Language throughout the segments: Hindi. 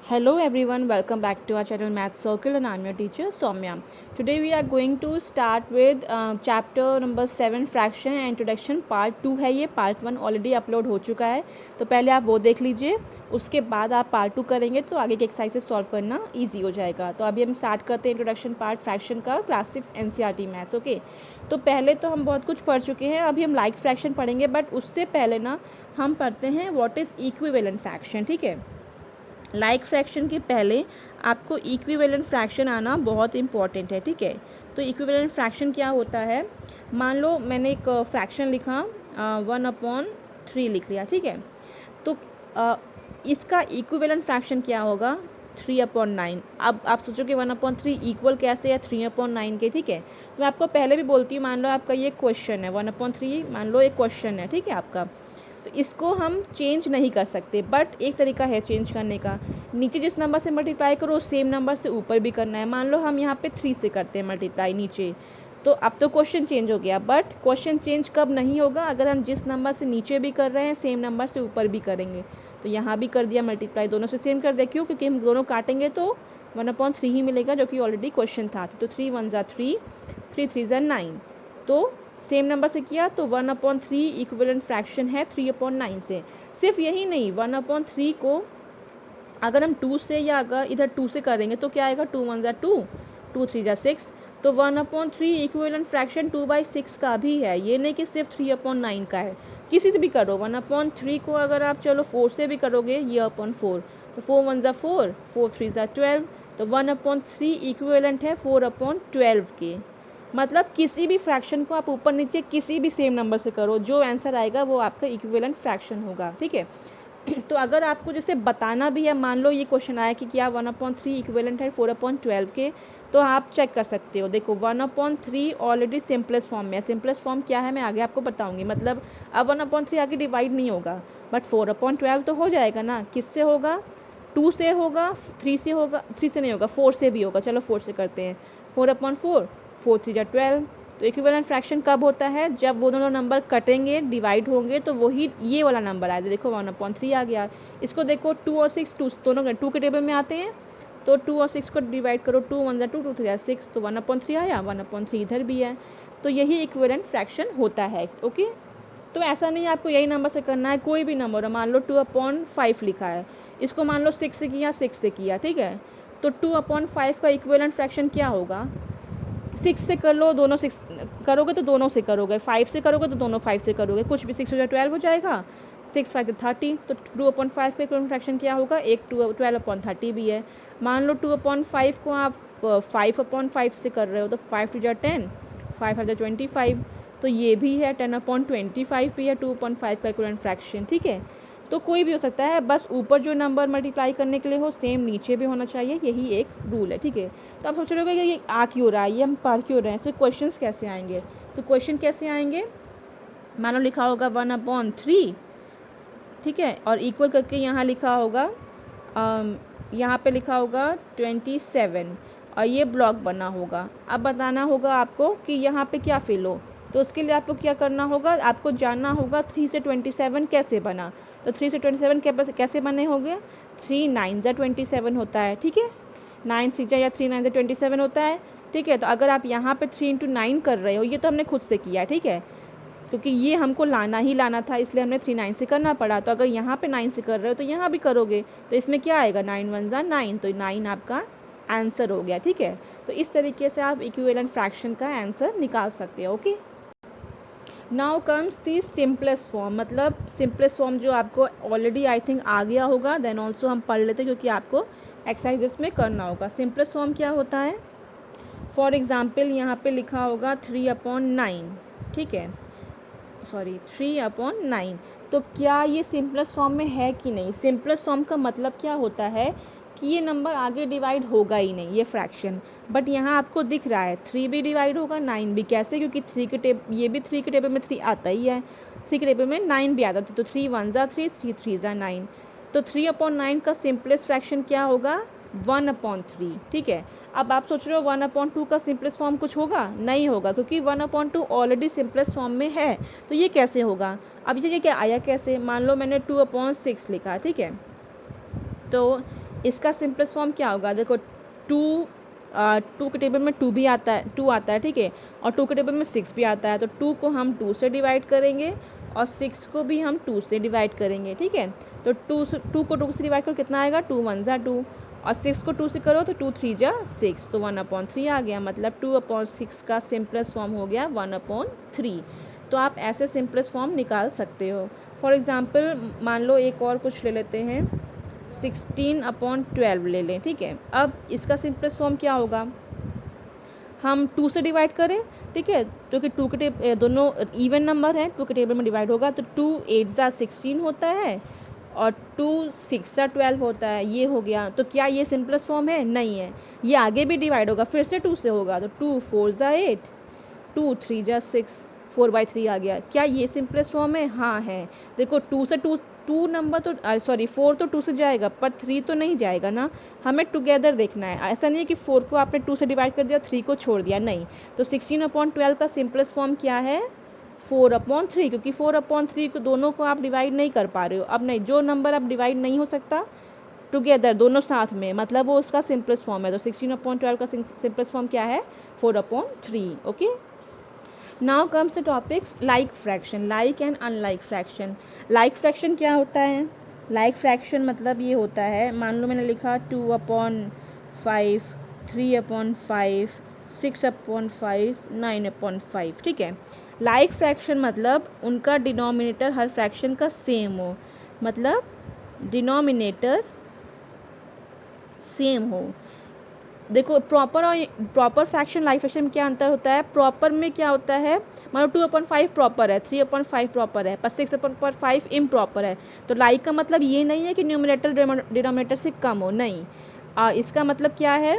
Hello everyone, welcome back to our channel Math Circle and I'm your teacher Soumya. Today we are going to start with chapter number 7 fraction and introduction part 2 है ये part 1 ऑलरेडी अपलोड हो चुका है तो पहले आप वो देख लीजिए उसके बाद आप part 2 करेंगे तो आगे के एक्सरसाइजेस सॉल्व करना ईजी हो जाएगा। तो अभी हम स्टार्ट करते हैं इंट्रोडक्शन पार्ट फ्रैक्शन का क्लास 6 NCERT मैथ्स। ओके, तो पहले तो हम बहुत कुछ पढ़ चुके हैं, अभी हम लाइक फ्रैक्शन पढ़ेंगे बट उससे पहले ना हम पढ़ते हैं व्हाट इज़ इक्विवेलेंट फ्रैक्शन। ठीक है, लाइक फ्रैक्शन के पहले आपको इक्विवेलेंट फ्रैक्शन आना बहुत इंपॉर्टेंट है। ठीक है, तो इक्विवेलेंट फ्रैक्शन क्या होता है, मान लो मैंने एक फ्रैक्शन लिखा 1/3 लिख लिया। ठीक है, तो इसका इक्विवेलेंट फ्रैक्शन क्या होगा 3/9। अब आप सोचोगे 1/3 इक्वल कैसे है 3/9 के। ठीक है, तो मैं आपको पहले भी बोलती हूँ, मान लो आपका ये क्वेश्चन है 1/3, मान लो एक क्वेश्चन है। ठीक है आपका, तो इसको हम चेंज नहीं कर सकते बट एक तरीका है चेंज करने का, नीचे जिस नंबर से मल्टीप्लाई करो सेम नंबर से ऊपर भी करना है। मान लो हम यहाँ पे 3 से करते हैं मल्टीप्लाई नीचे, तो अब तो क्वेश्चन चेंज हो गया बट क्वेश्चन चेंज कब नहीं होगा, अगर हम जिस नंबर से नीचे भी कर रहे हैं सेम नंबर से ऊपर भी करेंगे। तो यहाँ भी कर दिया मल्टीप्लाई, दोनों से सेम कर दिया, क्यों, क्योंकि हम दोनों काटेंगे तो 1/3 ही मिलेगा जो कि ऑलरेडी क्वेश्चन था। तो 3 1 ज़ा 3, 3 3 ज़ा 9, तो सेम नंबर से किया तो 1/3 इक्विवेलेंट फ्रैक्शन है 3/9 से। सिर्फ यही नहीं, 1/3 को अगर हम 2 से या अगर इधर 2 से करेंगे तो क्या आएगा, 2 1 ज़ा 2, 2 3 ज़ा 6, तो 1/3 इक्विवेलेंट फ्रैक्शन 2/6 का भी है, ये नहीं कि सिर्फ 3/9 का है। किसी से भी करो 1/3 को अगर आप चलो 4 से भी करोगे ये अपॉन 4, तो 4 1 ज़ा 4, 4 3 ज़ा 12, तो 1/3 इक्विवेलेंट है 4/12 के। मतलब किसी भी फ्रैक्शन को आप ऊपर नीचे किसी भी सेम नंबर से करो, जो आंसर आएगा वो आपका इक्विवेलेंट फ्रैक्शन होगा। ठीक है, तो अगर आपको जैसे बताना भी है, मान लो ये क्वेश्चन आया कि क्या 1/3 इक्विवेलेंट है 4/12 के, तो आप चेक कर सकते हो। देखो 1/3 ऑलरेडी सिंपलेस्ट फॉर्म में है, सिंपलेस्ट फॉर्म क्या है मैं आगे आपको बताऊंगी। मतलब अब 1/3 आगे डिवाइड नहीं होगा बट 4/12 तो हो जाएगा ना। किससे होगा, 2 से होगा, 3 से होगा, 3 से नहीं होगा, 4 से भी होगा। चलो 4 से करते हैं, 4/4, 4 3 ज़ा 12। तो इक्विवेलेंट फ्रैक्शन कब होता है, जब वो दोनों नंबर कटेंगे डिवाइड होंगे तो वही ये वाला नंबर आएगा। देखो 1/3 आ गया। इसको देखो 2 और 6 2 दोनों 2 के टेबल में आते हैं, तो 2 और 6 को डिवाइड करो, 2 1 ज़ा 2, 2 3 ज़ा 6, तो 1/3 आया, 1/3 इधर भी है। तो यही इक्विवेलेंट फ्रैक्शन होता है। ओके, तो ऐसा नहीं आपको यही नंबर से करना है, कोई भी नंबर हो, मान लो 2/5 लिखा है, इसको मान लो 6 से किया, 6 से किया। ठीक है, तो 2/5 का इक्विवेलेंट फ्रैक्शन क्या होगा, 6 से कर लो, दोनों 6 करोगे तो दोनों से करोगे, 5 से करोगे तो दोनों 5 से करोगे, कुछ भी 6 हो जाए 12 हो जाएगा, 6 5 30, तो 2/5 का इक्विवेलेंट फ्रैक्शन क्या होगा, एक 12/30 भी है। मान लो 2/5 को आप 5/5 से कर रहे हो, तो 5 2 10, 5 5 25, तो ये भी है 10/25 भी है 2/5 का इक्विवेलेंट फ्रैक्शन। ठीक है, तो कोई भी हो सकता है, बस ऊपर जो नंबर मल्टीप्लाई करने के लिए हो सेम नीचे भी होना चाहिए, यही एक रूल है। ठीक है, तो आप सोच रहे होगे कि ये आ क्यों रहा है, ये हम पढ़ क्यों रहे हैं, इससे क्वेश्चन कैसे आएंगे। तो क्वेश्चन कैसे आएंगे, मान लो लिखा होगा 1/3, ठीक है, और इक्वल करके यहाँ लिखा होगा, यहाँ पे लिखा होगा 27 और ये ब्लॉक बना होगा। अब बताना होगा आपको कि यहाँ पे क्या फिल हो, तो उसके लिए आपको क्या करना होगा, आपको जानना होगा 3 से 27 कैसे बना। तो 3 से 27 कैसे बने होंगे, 3 9 ज़ा 27 होता है। ठीक है, 9 3 ज़ा या 3 9 ज़ा 27 होता है। ठीक है, तो अगर आप यहाँ पे 3 × 9 कर रहे हो, ये तो हमने खुद से किया है। ठीक है, क्योंकि ये हमको लाना ही लाना था, इसलिए हमने 3 9 से करना पड़ा। तो अगर यहाँ पे 9 से कर रहे हो तो यहाँ भी करोगे, तो इसमें क्या आएगा, 9 1 ज़ा 9, तो 9 आपका आंसर हो गया। ठीक है, तो इस तरीके से आप इक्विवेलेंट फ्रैक्शन का आंसर निकाल सकते हो। Okay, now comes the simplest form, मतलब सिंपलेस्ट फॉर्म जो आपको ऑलरेडी आई थिंक आ गया होगा, देन ऑल्सो हम पढ़ लेते क्योंकि आपको एक्सरसाइजेस में करना होगा। सिंपलेस्ट फॉर्म क्या होता है, फॉर एग्जाम्पल यहाँ पे लिखा होगा 3/9, ठीक है, सॉरी 3/9, तो क्या ये सिंपलेस्ट फॉर्म में है कि नहीं। सिंपलेस्ट फॉर्म का मतलब क्या होता है कि ये नंबर आगे डिवाइड होगा ही नहीं, ये फ्रैक्शन, बट यहाँ आपको दिख रहा है 3 भी डिवाइड होगा, 9 भी। कैसे, क्योंकि 3 के ये भी 3 के टेबल में 3 आता ही है, 3 के टेबल में 9 भी आता था, तो 3 1 ज़ा 3, 3 3 ज़ा 9, तो 3/9 का सिंपलेस्ट फ्रैक्शन क्या होगा, 1/3। ठीक है, अब आप सोच रहे हो 1/2 का सिंपलेस्ट फॉर्म कुछ होगा, नहीं होगा, क्योंकि 1/2 ऑलरेडी सिंपलेस्ट फॉर्म में है, तो ये कैसे होगा। अब ये क्या आया कैसे, मान लो मैंने 2/6 लिखा, ठीक है, तो इसका सिंपलेस्ट फॉर्म क्या होगा, देखो टू के टेबल में 2 भी आता है, 2 आता है, ठीक है, और 2 के टेबल में 6 भी आता है, तो 2 को हम 2 से डिवाइड करेंगे और 6 को भी हम 2 से डिवाइड करेंगे, ठीक है। तो 2 को 2 से डिवाइड करो कितना आएगा, 2 1 ज़ा 2, और 6 को 2 से करो तो 2 3 ज़ा 6, तो 1/3 आ गया, मतलब 2/6 का सिंपलेस्ट फॉर्म हो गया 1/3। तो आप ऐसे सिंपलेस्ट फॉर्म निकाल सकते हो। फॉर एग्ज़ाम्पल मान लो एक और कुछ ले लेते हैं, 16/12 ले लें, ठीक है। अब इसका सिंपलेस्ट फॉर्म क्या होगा, हम 2 से डिवाइड करें, ठीक है, क्योंकि 2 के दोनों इवन नंबर है, 2 के टेबल में डिवाइड होगा तो 2 8 ज़ा 16 होता है और 2 6 ज़ा 12 होता है, ये हो गया। तो क्या ये सिंपलेस्ट फॉर्म है, नहीं है, ये आगे भी डिवाइड होगा, फिर से 2 से होगा, तो 2 4 ज़ा 8, 2 3 ज़ा 6, 4/3 आ गया। क्या ये सिंपलेस्ट फॉर्म है, हाँ है। देखो 2 नंबर तो 4 तो 2 से जाएगा पर 3 तो नहीं जाएगा ना, हमें टुगेदर देखना है। ऐसा नहीं है कि 4 को आपने 2 से डिवाइड कर दिया, 3 को छोड़ दिया, नहीं। तो 16/12 का सिंपलेस्ट फॉर्म क्या है, 4/3, क्योंकि 4/3 को दोनों को आप डिवाइड नहीं कर पा रहे हो। अब नहीं, जो नंबर अब डिवाइड नहीं हो सकता टुगेदर दोनों साथ में, मतलब वो उसका सिंपलेस्ट फॉर्म है। तो 16/12 का सिंपलेस्ट फॉर्म क्या है, 4/3। Okay, now comes the topics like fraction, like and unlike fraction. Like fraction क्या होता है, लाइक फ्रैक्शन मतलब ये होता है, मान लो मैंने लिखा 2/5, 3/5, 6/5, 9/5, ठीक है। लाइक फ्रैक्शन मतलब उनका डिनोमिनेटर हर फ्रैक्शन का सेम हो, मतलब डिनोमिनेटर सेम हो। देखो प्रॉपर फ्रैक्शन लाइक फ्रैक्शन में क्या अंतर होता है, प्रॉपर में क्या होता है, मान लो 2/5 प्रॉपर है, 3/5 प्रॉपर है, पर 6/5 इम्प्रॉपर है। तो लाइक का मतलब ये नहीं है कि न्यूमरेटर डिनोमिनेटर से कम हो, नहीं। इसका मतलब क्या है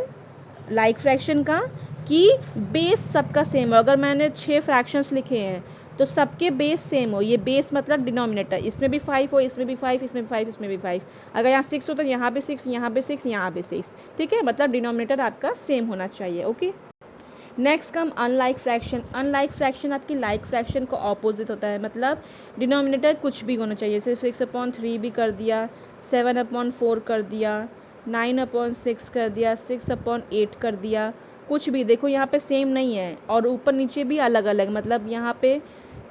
लाइक फ्रैक्शन का, कि बेस सबका सेम हो। अगर मैंने 6 फ्रैक्शंस लिखे हैं तो सबके बेस सेम हो, ये बेस मतलब डिनोमिनेटर, इसमें भी 5 हो, इसमें भी 5, इसमें भी 5, इसमें भी 5। अगर यहाँ 6 हो तो यहाँ भी 6, यहाँ भी 6, यहाँ भी 6, ठीक है, मतलब डिनोमिनेटर आपका सेम होना चाहिए। Okay, next come unlike fraction. Unlike fraction आपकी लाइक फ्रैक्शन को ऑपोजिट होता है, मतलब डिनोमिनेटर कुछ भी होना चाहिए, जैसे 6/3 भी कर दिया, 7/4 कर दिया, 9/6 कर दिया, 6/8 कर दिया, कुछ भी। देखो यहाँ पे सेम नहीं है और ऊपर नीचे भी अलग अलग, मतलब यहाँ पे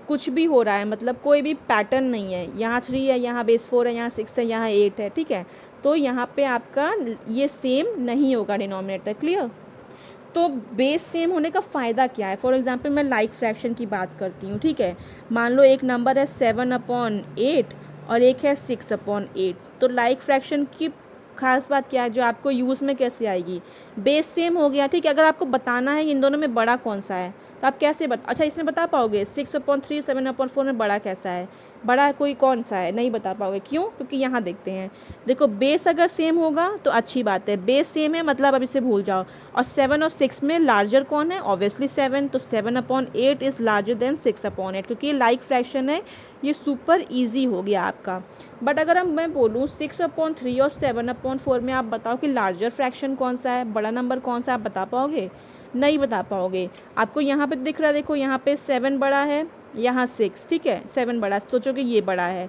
कुछ भी हो रहा है, मतलब कोई भी पैटर्न नहीं है, यहाँ 3 है, यहाँ बेस 4 है, यहाँ 6 है, यहाँ 8 है, ठीक है। तो यहाँ पे आपका ये सेम नहीं होगा डिनोमिनेटर, क्लियर। तो बेस सेम होने का फ़ायदा क्या है, फॉर एग्जांपल मैं लाइक फ्रैक्शन की बात करती हूँ, ठीक है। मान लो एक नंबर है 7/8 और एक है 6/8, तो लाइक फ्रैक्शन की खास बात क्या है जो आपको यूज़ में कैसे आएगी, बेस सेम हो गया, ठीक है। अगर आपको बताना है इन दोनों में बड़ा कौन सा है तो आप कैसे अच्छा इसमें बता पाओगे 6/3 7/4 में बड़ा कैसा है, बड़ा कोई कौन सा है, नहीं बता पाओगे, क्यों, क्योंकि यहाँ देखते हैं, देखो बेस अगर सेम होगा तो अच्छी बात है, बेस सेम है मतलब अब इसे भूल जाओ। और 7 और 6 में लार्जर कौन है, ऑब्वियसली 7, तो 7/8 इज़ लार्जर देन 6/8, क्योंकि ये लाइक फ्रैक्शन है, ये सुपर ईजी हो गया आपका। बट अगर अब मैं बोलूँ 6/3 और 7/4 में आप बताओ कि लार्जर फ्रैक्शन कौन सा है, बड़ा नंबर कौन सा, आप बता पाओगे, नहीं बता पाओगे। आपको यहाँ पे दिख रहा है, देखो यहाँ पे 7 बड़ा है, यहाँ 6, ठीक है, 7 बड़ा, सोचो कि ये बड़ा है,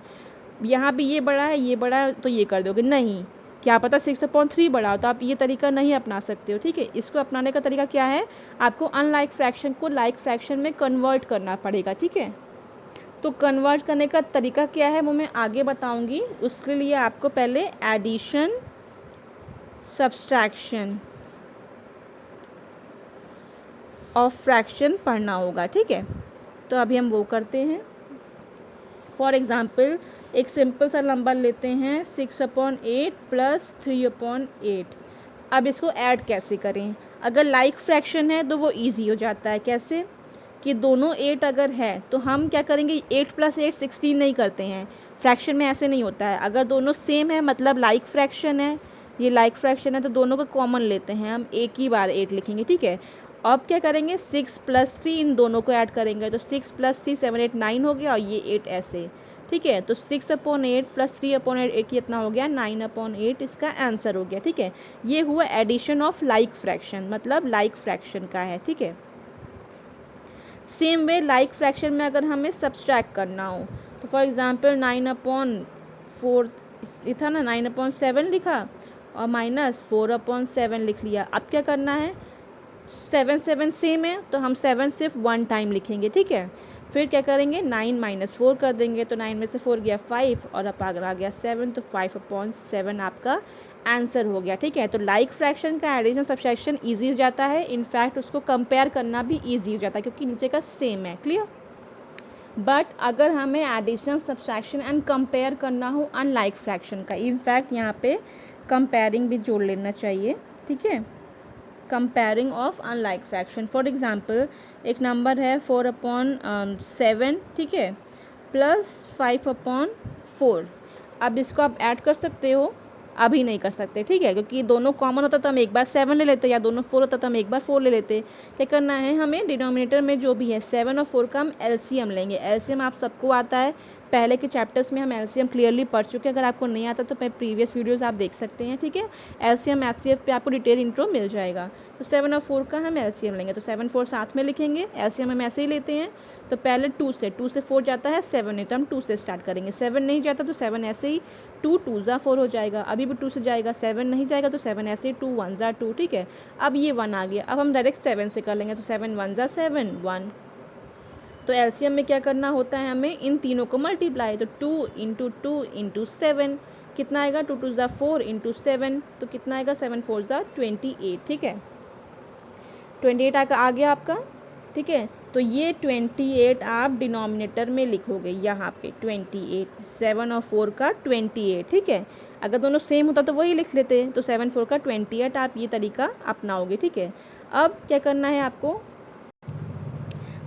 यहाँ भी ये बड़ा है, ये बड़ा है, तो ये कर दोगे, नहीं, क्या पता 6/3 बड़ा हो, तो आप ये तरीका नहीं अपना सकते हो, ठीक है। इसको अपनाने का तरीका क्या है, आपको अनलाइक फ्रैक्शन को लाइक फ्रैक्शन में कन्वर्ट करना पड़ेगा, ठीक है। तो कन्वर्ट करने का तरीका क्या है वो मैं आगे बताऊंगी, उसके लिए आपको पहले एडिशन सब्सट्रैक्शन ऑफ फ्रैक्शन पढ़ना होगा, ठीक है। तो अभी हम वो करते हैं। फॉर एग्ज़ाम्पल एक सिंपल सा नंबर लेते हैं 6/8 + 3/8। अब इसको ऐड कैसे करें, अगर लाइक फ्रैक्शन है तो वो इजी हो जाता है, कैसे कि दोनों 8 अगर है तो हम क्या करेंगे, 8 + 8 16 नहीं करते हैं, फ्रैक्शन में ऐसे नहीं होता है। अगर दोनों सेम है मतलब लाइक फ्रैक्शन है, ये लाइक फ्रैक्शन है, तो दोनों को कॉमन लेते हैं, हम एक ही बार 8 लिखेंगे, ठीक है। अब क्या करेंगे 6 + 3 इन दोनों को ऐड करेंगे, तो 6 + 3 7 8 9 हो गया और ये 8 ऐसे, ठीक है। तो 6/8 + 3/8 कितना हो गया, 9/8 इसका आंसर हो गया, ठीक है। ये हुआ एडिशन ऑफ लाइक फ्रैक्शन, मतलब लाइक फ्रैक्शन का है, ठीक है। सेम वे लाइक फ्रैक्शन में अगर हमें सब्सट्रैक्ट करना हो तो फॉर एग्जांपल 9/4 ये था ना, 9/7 लिखा और माइनस 4/7 लिख लिया। अब क्या करना है, 7 7 सेम है तो हम 7 सिर्फ 1 टाइम लिखेंगे, ठीक है। फिर क्या करेंगे, 9 - 4 कर देंगे, तो 9 में से 4 गया 5 और अब आ गया 7, तो 5/7 आपका आंसर हो गया, ठीक है। तो लाइक फ्रैक्शन का एडिशन सब्सट्रैक्शन ईजी हो जाता है, इनफैक्ट उसको कंपेयर करना भी ईजी हो जाता है क्योंकि नीचे का सेम है, क्लियर। बट अगर हमें एडिशन सब्सट्रैक्शन एंड कंपेयर करना हो अनलाइक फ्रैक्शन का, इनफैक्ट यहाँ पे कंपेयरिंग भी जोड़ लेना चाहिए, ठीक है। Comparing of unlike fraction, for example एक नंबर है 4/7, ठीक है, प्लस 5/4। अब इसको आप ऐड कर सकते हो, अभी नहीं कर सकते, ठीक है, क्योंकि दोनों कॉमन होता तो हम एक बार 7 ले लेते, या दोनों 4 होता तो हम एक बार 4 ले लेते। क्या करना है, हमें डिनोमिनेटर में जो भी है 7 और 4 का हम एलसीएम लेंगे। एलसीएम आप सबको आता है, पहले के चैप्टर्स में हम एलसीएम क्लियरली पढ़ चुके हैं, अगर आपको नहीं आता तो प्रीवियस वीडियोस आप देख सकते हैं, ठीक है। एलसीएम एचसीएफ पे आपको डिटेल इंट्रो मिल जाएगा। तो 7 और 4 का हम एलसीएम लेंगे, तो 7 4 साथ में लिखेंगे, एलसीएम हम ऐसे ही लेते हैं। तो पहले 2 से 4 जाता है 7 नहीं, तो हम 2 से स्टार्ट करेंगे। 7 नहीं जाता तो 7 ऐसे ही 2 2 ज़ा 4 हो जाएगा, अभी भी 2 से जाएगा। 7 नहीं जाएगा तो 7 ऐसे ही 2 1 ज़ा 2, ठीक है। अब ये 1 आ गया, अब हम डायरेक्ट 7 से कर लेंगे, तो 7 1 ज़ा 7 1। तो एलसीएम में क्या करना होता है, हमें इन तीनों को मल्टीप्लाई, तो 2 × 2 × 7 कितना आएगा, 2 2 ज़ा 4 × 7, तो कितना आएगा 7 4 ज़ा 28, ठीक है। 28 आ गया आपका, ठीक है। तो ये 28 आप डिनोमिनेटर में लिखोगे, यहाँ पे 28, 7 और 4 का 28, ठीक है। अगर दोनों सेम होता तो वही लिख लेते, तो 7 4 का 28 आप ये तरीका अपनाओगे, ठीक है। अब क्या करना है आपको,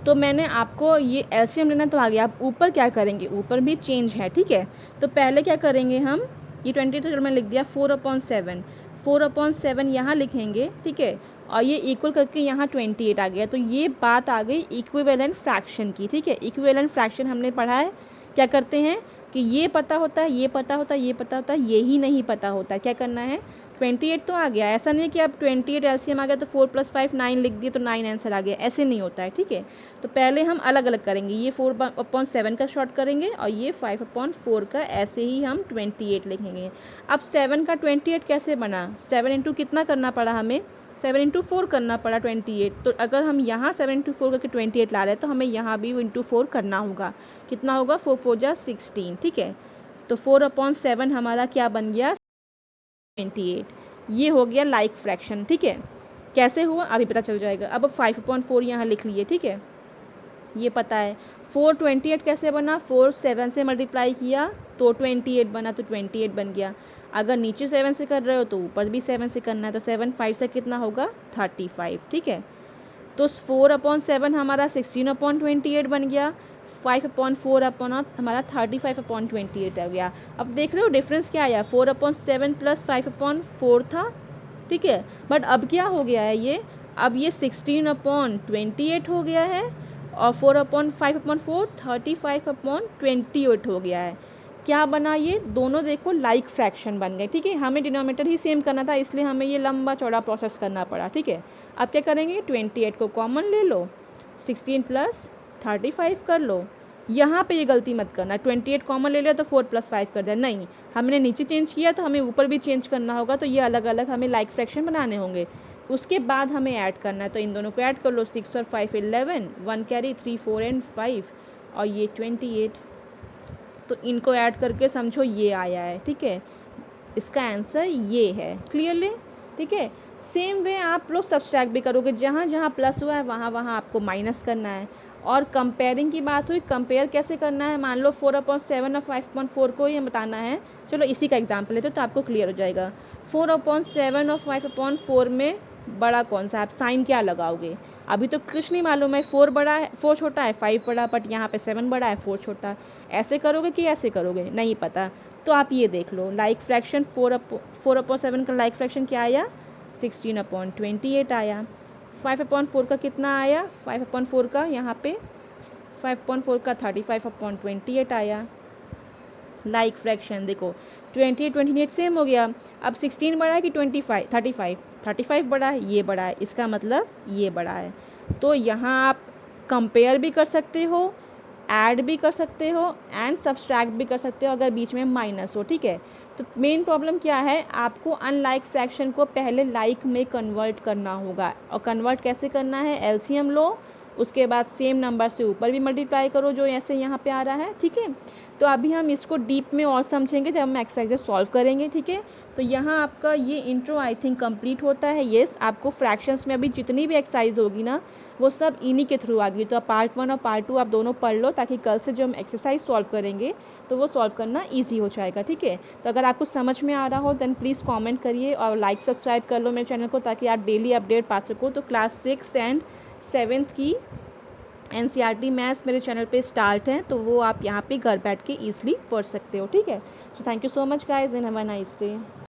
तो मैंने आपको ये एलसीएम लेना तो आ गया, आप ऊपर क्या करेंगे, ऊपर भी चेंज है, ठीक है। तो पहले क्या करेंगे हम, ये 28 तो मैंने लिख दिया, 4/7, 4/7 यहाँ लिखेंगे, ठीक है। और ये इक्वल करके यहाँ 28 आ गया, तो ये बात आ गई इक्विवेलेंट फ्रैक्शन की, ठीक है। इक्विवेलेंट फ्रैक्शन हमने पढ़ा है, क्या करते हैं कि ये पता होता है, ये पता होता है, ये पता होता है, यही नहीं पता होता है। क्या करना है, 28 तो आ गया, ऐसा नहीं है कि अब 28 एलसीएम आ गया तो 4 + 5 9 लिख दिए तो 9 आंसर आ गया, ऐसे नहीं होता है, ठीक है। तो पहले हम अलग अलग करेंगे, ये 4/7 का शॉर्ट करेंगे और ये 5/4 का, ऐसे ही हम 28 लिखेंगे। अब 7 का 28 कैसे बना, 7 × कितना करना पड़ा हमें, 7 × 4 करना पड़ा 28। तो अगर हम यहाँ 7 × 4 करके 28 ला रहे हैं तो हमें यहाँ भी × 4 करना होगा, कितना होगा, 4 4 ज़ा 16, ठीक है। तो 4/7 हमारा क्या बन गया, 28। ये हो गया लाइक फ्रैक्शन, ठीक है। कैसे हुआ अभी पता चल जाएगा। अब 5/4 यहाँ लिख लिए, ठीक है, ये पता है। 4/28 कैसे बना, 4 7 से मल्टीप्लाई किया तो 28 बना, तो 28 बन गया। अगर नीचे 7 से कर रहे हो तो ऊपर भी 7 से करना है, तो 7 5 से कितना होगा, 35, ठीक है। तो 4/7 हमारा 16/28 बन गया, 5/4 हमारा 35/28 आ गया। अब देख रहे हो डिफरेंस क्या आया, 4/7 + 5/4 था, ठीक है। बट अब क्या हो गया है, ये अब ये 16/28 हो गया है, और 5/4 35/28 हो गया है। क्या बना, ये दोनों देखो लाइक फ्रैक्शन बन गए, ठीक है। हमें डिनोमिनेटर ही सेम करना था, इसलिए हमें ये लंबा चौड़ा प्रोसेस करना पड़ा, ठीक है। अब क्या करेंगे, 28 को कॉमन ले लो, 16 + 35 कर लो। यहाँ पे ये गलती मत करना, 28 कॉमन ले लिया तो 4 + 5 कर दिया, नहीं, हमने नीचे चेंज किया तो हमें ऊपर भी चेंज करना होगा, तो ये अलग अलग हमें लाइक फ्रैक्शन बनाने होंगे। उसके बाद हमें ऐड करना है, तो इन दोनों को ऐड कर लो, 6 और 5 11, 1 कैरी, 3 4 एंड 5 और ये 28। तो इनको ऐड करके समझो ये आया है, ठीक है। इसका आंसर ये है, क्लियरली, ठीक है। सेम वे आप लोग सब्सट्रैक्ट भी करोगे, जहाँ जहाँ प्लस हुआ है वहाँ वहाँ आपको माइनस करना है। और कंपेयरिंग की बात हुई, कंपेयर कैसे करना है, मान लो 4/7 और 5/4 को ये बताना है, चलो इसी का एग्जाम्पल लेते तो आपको क्लियर हो जाएगा। 4/7 और 5/4 में बड़ा कौन सा, आप साइन क्या लगाओगे, अभी तो कुछ नहीं मालूम है, 4 बड़ा है, 4 छोटा है, 5 बड़ा, बट यहाँ पे 7 बड़ा है, 4 छोटा। ऐसे करोगे कि ऐसे करोगे, नहीं पता, तो आप ये देख लो, लाइक फ्रैक्शन 4/7 का लाइक फ्रैक्शन क्या आया, 16/28 आया। 5/4 का कितना आया, 5/4 का यहाँ पे 5/4 का 35/28 आया। लाइक फ्रैक्शन देखो 28 28 सेम हो गया। अब 16 बड़ा है कि 25 35 बड़ा है, ये बड़ा है, इसका मतलब ये बड़ा है। तो यहाँ आप कंपेयर भी कर सकते हो, ऐड भी कर सकते हो एंड सब्सट्रैक्ट भी कर सकते हो, अगर बीच में माइनस हो, ठीक है। तो मेन प्रॉब्लम क्या है, आपको अनलाइक फ्रैक्शन को पहले लाइक में कन्वर्ट करना होगा। और कन्वर्ट कैसे करना है, एलसीएम लो, उसके बाद सेम नंबर से ऊपर भी मल्टीप्लाई करो जो ऐसे यहाँ पे आ रहा है, ठीक है। तो अभी हम इसको डीप में और समझेंगे जब हम एक्सरसाइजेस सॉल्व करेंगे, ठीक है। तो यहाँ आपका ये इंट्रो आई थिंक कंप्लीट होता है। येस, आपको फ्रैक्शंस में अभी जितनी भी एक्सरसाइज होगी ना वो सब इन्हीं के थ्रू आ गई। तो आप पार्ट 1 और पार्ट 2 आप दोनों पढ़ लो, ताकि कल से जो हम एक्सरसाइज सॉल्व करेंगे तो वो सॉल्व करना ईजी हो जाएगा, ठीक है। तो अगर आपको समझ में आ रहा हो देन प्लीज़ कॉमेंट करिए और लाइक सब्सक्राइब कर लो मेरे चैनल को, ताकि आप डेली अपडेट पा सको। तो क्लास 6 एंड 7th की एनसीईआरटी मैथ्स मेरे चैनल पे स्टार्ट है, तो वो आप यहाँ पे घर बैठ के ईजिली पढ़ सकते हो, ठीक है। So thank you so much guys and have a nice day.